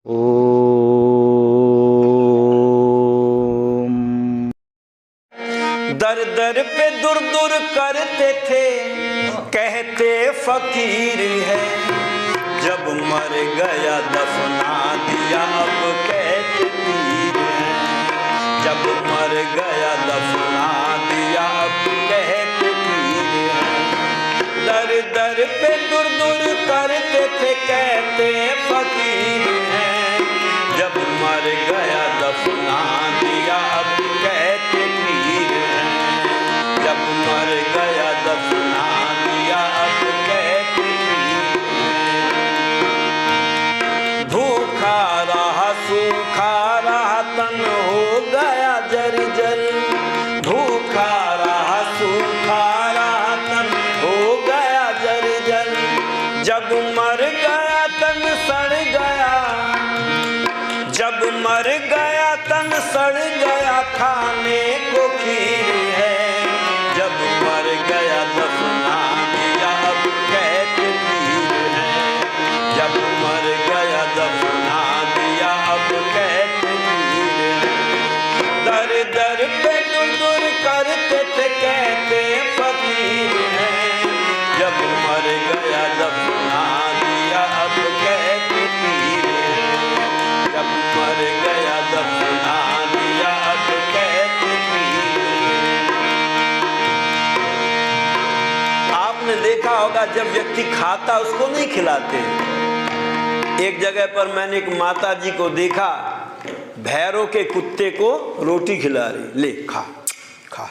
ओम। दर दर पे दूर दूर करते थे, कहते फकीर है, जब मर गया दफना दिया अब कहते पीर है, जब मर गया दफना दिया अब कहते पीर है। दर दर पे दूर दूर करते थे, कहते फकीर है, जब मर गया दफना दिया अब कहते पीर है, जब मर गया दफना दिया अब कहते पीर है। भूखा रहा सूखा रहा तन हो गया जर्जर, भूखा रहा सूखा रहा तन हो गया जर्जर, जब मर गया तन सड़ गया, जब मर गया तन सड़ गया खाने को खीर है, जब मर गया दफना दिया अब कहते पीर है, जब मर गया दफना दिया अब कहते पीर है। दर दर पे दूर दूर करते थे, कहते फकीर है, जब मर गया दफना दिया अब कहते पीर है, जब मर गया दफना दिया अब कहते पीर है। आपने देखा होगा जब व्यक्ति खाता उसको नहीं खिलाते। एक जगह पर मैंने एक माता जी को देखा, भैरों के कुत्ते को रोटी खिला रही, ले खा खा।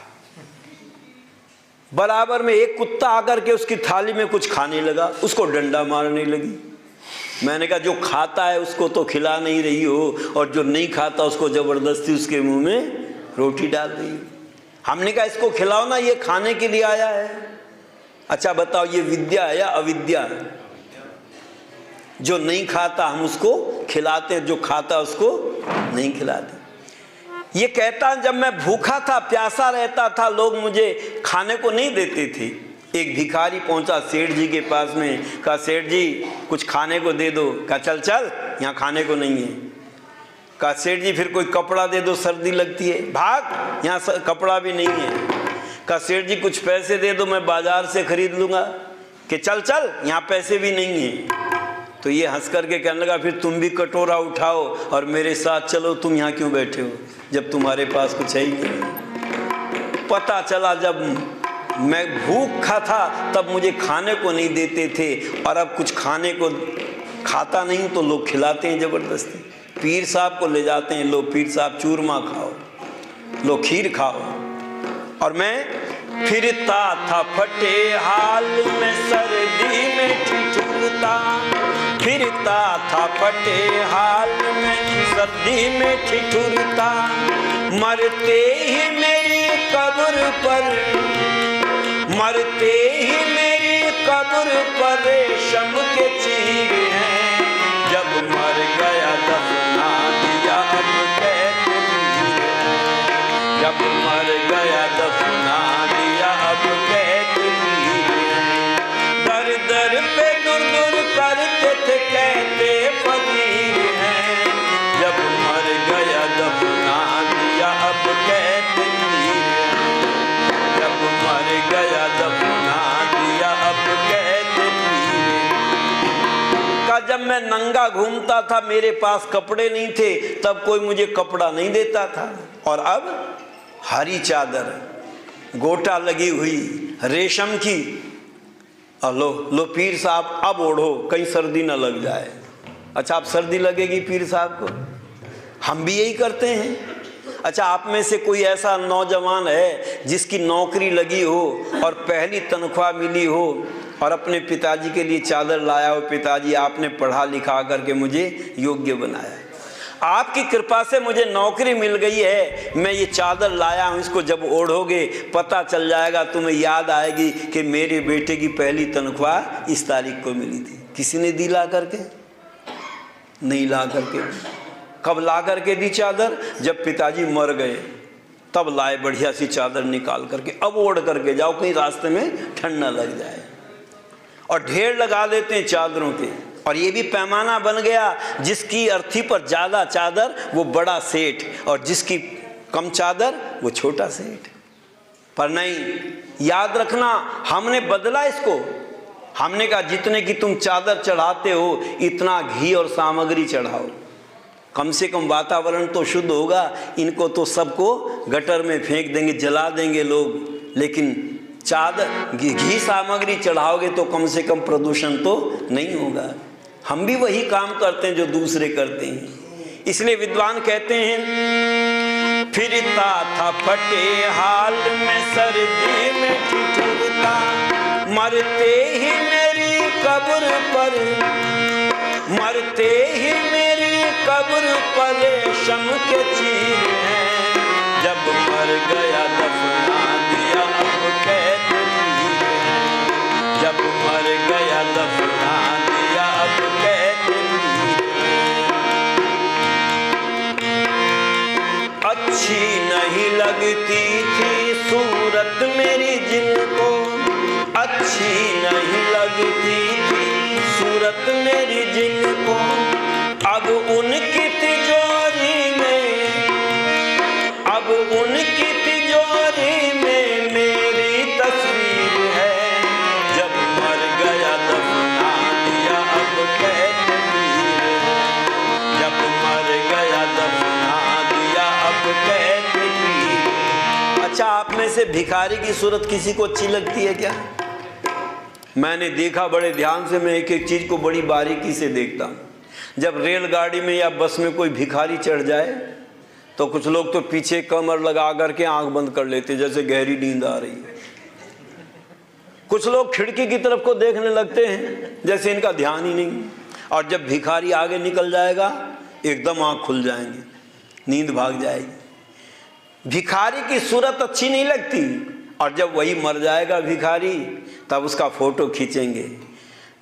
बराबर में एक कुत्ता आकर के उसकी थाली में कुछ खाने लगा, उसको डंडा मारने लगी। मैंने कहा जो खाता है उसको तो खिला नहीं रही हो, और जो नहीं खाता उसको जबरदस्ती उसके मुंह में रोटी डाल रही हो। हमने कहा इसको खिलाओ ना, ये खाने के लिए आया है। अच्छा बताओ ये विद्या है या अविद्या है? जो नहीं खाता हम उसको खिलाते, जो खाता उसको नहीं खिलाते। ये कहता जब मैं भूखा था प्यासा रहता था, लोग मुझे खाने को नहीं देते थे। एक भिखारी पहुंचा सेठ जी के पास में, कहा सेठ जी कुछ खाने को दे दो। कहा चल चल यहाँ खाने को नहीं है। कहा सेठ जी फिर कोई कपड़ा दे दो, सर्दी लगती है। भाग, यहाँ कपड़ा भी नहीं है। कहा सेठ जी कुछ पैसे दे दो, मैं बाजार से खरीद लूँगा। कि चल चल यहाँ पैसे भी नहीं है। तो ये हंस करके कहने लगा फिर तुम भी कटोरा उठाओ और मेरे साथ चलो, तुम यहाँ क्यों बैठे हो जब तुम्हारे पास कुछ है ही नहीं। पता चला जब मैं भूखा था तब मुझे खाने को नहीं देते थे, और अब कुछ खाने को खाता नहीं तो लोग खिलाते हैं जबरदस्ती। पीर साहब को ले जाते हैं लोग, पीर साहब चूरमा खाओ, लो खीर खाओ। और मैं फिरता था फटे हाल में सर्दी में ठिठुरता, फिरता था फटे हाल में सर्दी में ठिठुरता, मरते ही मेरी कब्र पर, मरते ही मेरी कब्र पर रेशम के चीर हैं, जब मर गया दफना दिया अब कहते पीर है, जब मर गया दफना दिया अब कहते पीर है। दर दर पे दूर दूर करते थे, कहते फकीर हैं, जब मर गया दफना दिया अब कहते पीर है, जब मर गया दफना दिया अब कहते पीर है। का जब मैं नंगा घूमता था, मेरे पास कपड़े नहीं थे, तब कोई मुझे कपड़ा नहीं देता था, और अब हरी चादर गोटा लगी हुई रेशम की, और लो लो पीर साहब अब ओढ़ो कहीं सर्दी न लग जाए। अच्छा अब सर्दी लगेगी पीर साहब को? हम भी यही करते हैं। अच्छा आप में से कोई ऐसा नौजवान है जिसकी नौकरी लगी हो और पहली तनख्वाह मिली हो और अपने पिताजी के लिए चादर लाया हो, पिताजी आपने पढ़ा लिखा करके मुझे योग्य बनाया, आपकी कृपा से मुझे नौकरी मिल गई है, मैं ये चादर लाया हूँ, इसको जब ओढ़ोगे पता चल जाएगा, तुम्हें याद आएगी कि मेरे बेटे की पहली तनख्वाह इस तारीख को मिली थी। किसी ने दी ला करके? नहीं ला करके। कब ला करके दी चादर? जब पिताजी मर गए तब लाए बढ़िया सी चादर निकाल करके, अब ओढ़ करके जाओ कहीं रास्ते में ठंड न लग जाए। और ढेर लगा देते हैं चादरों के। और ये भी पैमाना बन गया, जिसकी अर्थी पर ज़्यादा चादर वो बड़ा सेठ, और जिसकी कम चादर वो छोटा सेठ। पर नहीं, याद रखना, हमने बदला इसको। हमने कहा जितने की तुम चादर चढ़ाते हो इतना घी और सामग्री चढ़ाओ, कम से कम वातावरण तो शुद्ध होगा। इनको तो सबको गटर में फेंक देंगे, जला देंगे लोग, लेकिन चादर घी सामग्री चढ़ाओगे तो कम से कम प्रदूषण तो नहीं होगा। हम भी वही काम करते हैं जो दूसरे करते हैं। इसलिए विद्वान कहते हैं, फिरता था फटे हाल में सर्दी में ठिठुरता, मरते ही मेरी कब्र पर, मरते ही मेरी कब्र पर रेशम के चीर हैं, जब मर गया दफना दिया अब कैद वीर हैं, जब मर गया दफना दिया अब कैद वीर हैं। अच्छी नहीं लगती थी सूरत मेरी जिनको, अच्छी नहीं लगती थी सूरत मेरी जिनको, अब उनकी तिजोरी में, अब उनकी तिजोरी में मेरी तस्वीर है, जब मर गया दफना दिया अब कैद वीर है, जब मर गया दफना दिया अब कैद वीर है। अच्छा, आप में से भिखारी की सूरत किसी को अच्छी लगती है क्या? मैंने देखा बड़े ध्यान से, मैं एक एक चीज को बड़ी बारीकी से देखता हूँ। जब रेलगाड़ी में या बस में कोई भिखारी चढ़ जाए तो कुछ लोग तो पीछे कमर लगा करके आंख बंद कर लेते जैसे गहरी नींद आ रही है। कुछ लोग खिड़की की तरफ को देखने लगते हैं जैसे इनका ध्यान ही नहीं। और जब भिखारी आगे निकल जाएगा एकदम आंख खुल जाएंगे, नींद भाग जाएगी। भिखारी की सूरत अच्छी नहीं लगती, और जब वही मर जाएगा भिखारी तब उसका फोटो खींचेंगे,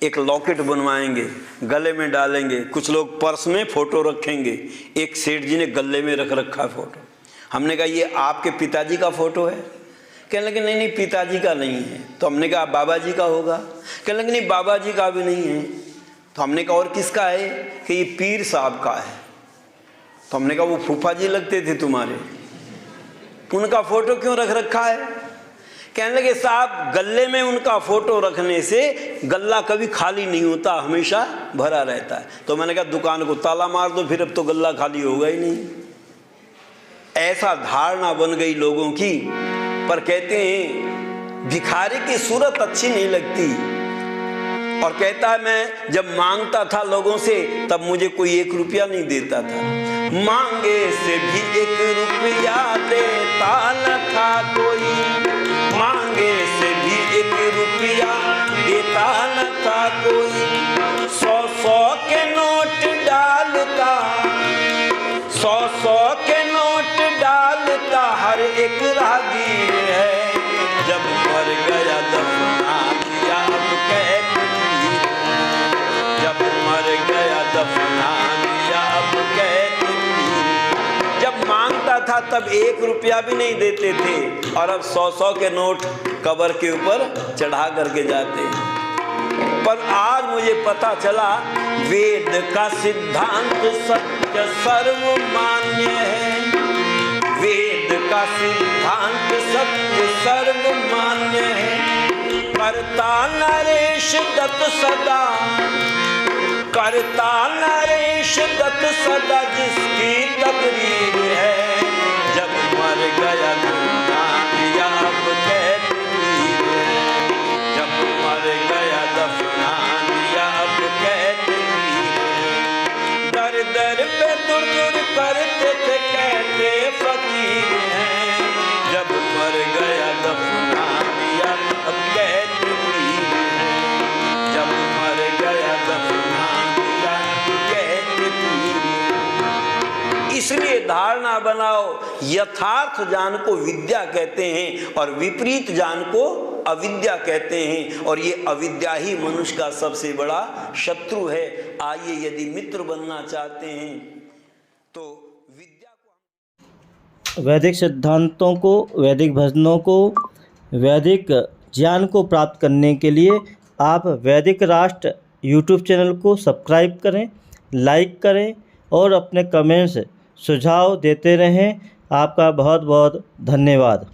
एक लॉकेट बनवाएंगे, गले में डालेंगे। कुछ लोग पर्स में फोटो रखेंगे। एक सेठ जी ने गले में रख रखा है फोटो। हमने कहा ये आपके पिताजी का फोटो है? कहने लगे नहीं नहीं पिताजी का नहीं है। तो हमने कहा बाबा जी का होगा? कहने लगे नहीं बाबा जी का भी नहीं है। तो हमने कहा और किसका है? कि ये पीर साहब का है। तो हमने कहा वो फूफा जी लगते थे तुम्हारे, उनका फोटो क्यों रख रखा है? कहने लगे साहब गले में उनका फोटो रखने से गल्ला कभी खाली नहीं होता, हमेशा भरा रहता है। तो मैंने कहा दुकान को ताला मार दो, फिर अब तो गल्ला खाली होगा ही नहीं। ऐसा धारणा बन गई लोगों की। पर कहते हैं भिखारी की सूरत अच्छी नहीं लगती। और कहता है मैं जब मांगता था लोगों से तब मुझे कोई 1 रुपया नहीं देता था, मांगे से भी 1 रुपया देता न था कोई, मांगे से भी 1 रुपया देता न था कोई। 100-100 के नोट डालता, 100-100 के नोट डालता हर एक राहगीर है। जब मर गया दफना दिया अब कैद वीर है, जब मर गया दफना दिया अब कैद वीर है। जब मांगता था तब 1 रुपया भी नहीं देते थे, और अब 100-100 के नोट कब्र के ऊपर चढ़ा करके जाते हैं। पर आज मुझे पता चला वेद का सिद्धांत सत्य सर्वमान्य है, वेद का सिद्धांत सत्य सर्वमान्य है। करता नरेश दत्त सदा, करता नरेश दत्त सदा जिसकी तकदीर है। जब मर गया दफना दिया अब कैद वीर है, जब मर गया दफना दिया अब कैद वीर है। दर दर पे दूर दूर करते थे कहते फकीर हैं, जब मर गया दफना दिया अब कैद वीर है, जब मर गया दफना दिया कैद वीर है। इसलिए धारणा बनाओ, यथार्थ ज्ञान को विद्या कहते हैं और विपरीत ज्ञान को अविद्या कहते हैं, और ये अविद्या ही मनुष्य का सबसे बड़ा शत्रु है। आइए यदि मित्र बनना चाहते हैं तो विद्या को, वैदिक सिद्धांतों को, वैदिक भजनों को, वैदिक ज्ञान को प्राप्त करने के लिए आप वैदिक राष्ट्र यूट्यूब चैनल को सब्सक्राइब करें, लाइक करें और अपने कमेंट्स सुझाव देते रहें। आपका बहुत बहुत धन्यवाद।